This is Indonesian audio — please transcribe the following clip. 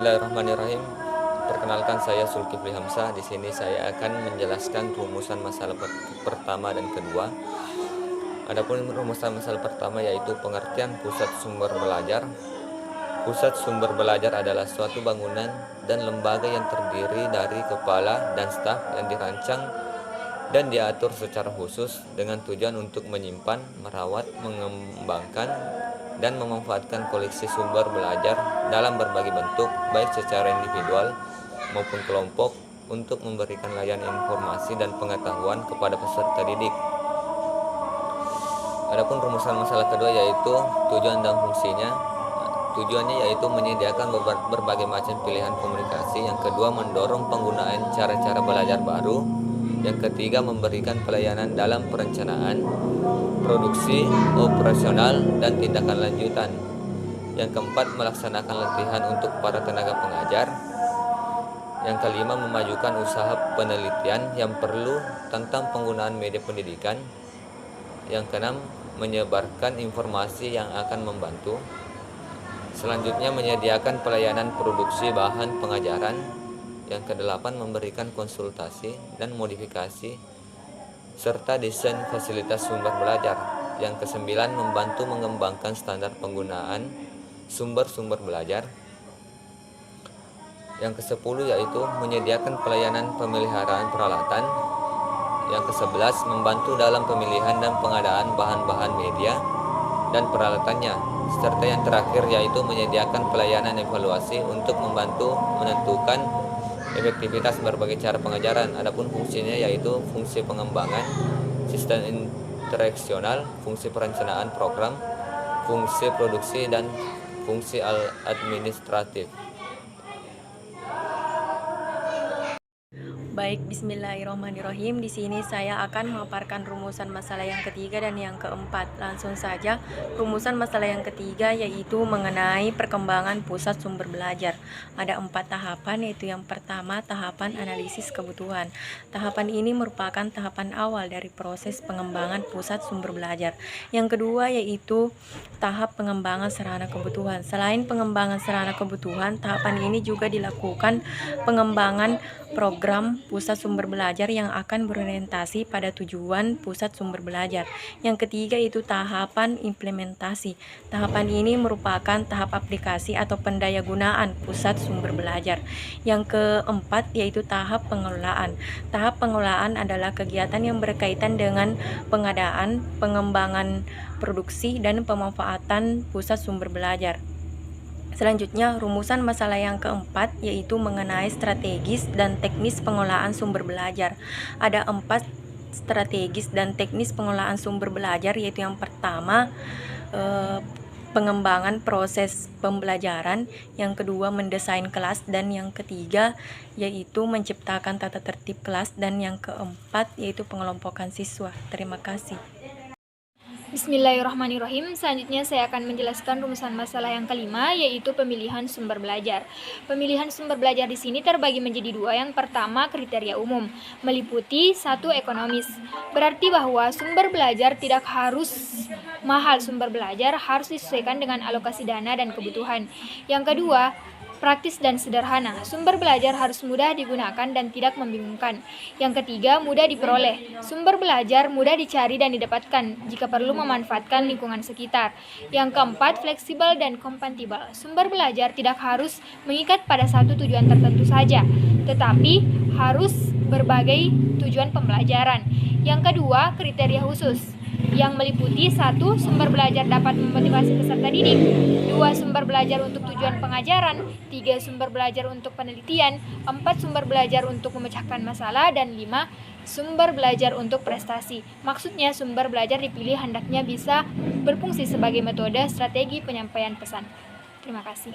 Bismillahirrahmanirrahim. Perkenalkan, saya Zulkifli Hamzah. Di sini saya akan menjelaskan rumusan masalah pertama dan kedua. Adapun rumusan masalah pertama yaitu pengertian pusat sumber belajar. Pusat sumber belajar adalah suatu bangunan dan lembaga yang terdiri dari kepala dan staf yang dirancang dan diatur secara khusus dengan tujuan untuk menyimpan, merawat, mengembangkan, dan memanfaatkan koleksi sumber belajar dalam berbagai bentuk, baik secara individual maupun kelompok, untuk memberikan layanan informasi dan pengetahuan kepada peserta didik. Adapun rumusan masalah kedua yaitu tujuan dan fungsinya. Tujuannya yaitu menyediakan berbagai macam pilihan komunikasi. Yang kedua, mendorong penggunaan cara-cara belajar baru. Yang ketiga, memberikan pelayanan dalam perencanaan, produksi, operasional, dan tindakan lanjutan. Yang keempat, melaksanakan latihan untuk para tenaga pengajar. Yang kelima, memajukan usaha penelitian yang perlu tentang penggunaan media pendidikan. Yang keenam, menyebarkan informasi yang akan membantu. Selanjutnya, menyediakan pelayanan produksi bahan pengajaran. Yang kedelapan, memberikan konsultasi dan modifikasi serta desain fasilitas sumber belajar. Yang kesembilan, membantu mengembangkan standar penggunaan sumber-sumber belajar. Yang kesepuluh yaitu menyediakan pelayanan pemeliharaan peralatan. Yang kesebelas, membantu dalam pemilihan dan pengadaan bahan-bahan media dan peralatannya. Serta yang terakhir yaitu menyediakan pelayanan evaluasi untuk membantu menentukan efektivitas berbagai cara pengajaran. Adapun fungsinya yaitu fungsi pengembangan sistem interaksional, fungsi perencanaan program, fungsi produksi, dan fungsi administratif. Baik, bismillahirrahmanirrahim. Di sini saya akan memaparkan rumusan masalah yang ketiga dan yang keempat. Langsung saja, rumusan masalah yang ketiga yaitu mengenai perkembangan pusat sumber belajar. Ada 4 tahapan, yaitu yang pertama, tahapan analisis kebutuhan. Tahapan ini merupakan tahapan awal dari proses pengembangan pusat sumber belajar. Yang kedua yaitu tahap pengembangan sarana kebutuhan. Selain pengembangan sarana kebutuhan, tahapan ini juga dilakukan pengembangan program pusat sumber belajar yang akan berorientasi pada tujuan pusat sumber belajar. Yang ketiga itu tahapan implementasi. Tahapan ini merupakan tahap aplikasi atau pendayagunaan pusat sumber belajar. Yang keempat yaitu tahap pengelolaan. Tahap pengelolaan adalah kegiatan yang berkaitan dengan pengadaan, pengembangan produksi, dan pemanfaatan pusat sumber belajar. Selanjutnya, rumusan masalah yang keempat yaitu mengenai strategis dan teknis pengelolaan sumber belajar. Ada 4 strategis dan teknis pengelolaan sumber belajar, yaitu yang pertama, pengembangan proses pembelajaran, yang kedua mendesain kelas, dan yang ketiga yaitu menciptakan tata tertib kelas, dan yang keempat yaitu pengelompokan siswa. Terima kasih. Bismillahirrahmanirrahim. Selanjutnya saya akan menjelaskan rumusan masalah yang kelima, yaitu pemilihan sumber belajar. Pemilihan sumber belajar di sini terbagi menjadi 2. Yang pertama, kriteria umum, meliputi 1. Ekonomis. Berarti bahwa sumber belajar tidak harus mahal, sumber belajar harus disesuaikan dengan alokasi dana dan kebutuhan. Yang kedua, praktis dan sederhana. Sumber belajar harus mudah digunakan dan tidak membingungkan. Yang ketiga, mudah diperoleh. Sumber belajar mudah dicari dan didapatkan jika perlu memanfaatkan lingkungan sekitar. Yang keempat, fleksibel dan kompatibel. Sumber belajar tidak harus mengikat pada satu tujuan tertentu saja, tetapi harus berbagai tujuan pembelajaran. Yang kedua, kriteria khusus yang meliputi 1. Sumber belajar dapat memotivasi peserta didik, 2. Sumber belajar untuk tujuan pengajaran, 3. Sumber belajar untuk penelitian, 4. Sumber belajar untuk memecahkan masalah, dan 5. Sumber belajar untuk prestasi. Maksudnya sumber belajar dipilih hendaknya bisa berfungsi sebagai metode strategi penyampaian pesan. Terima kasih.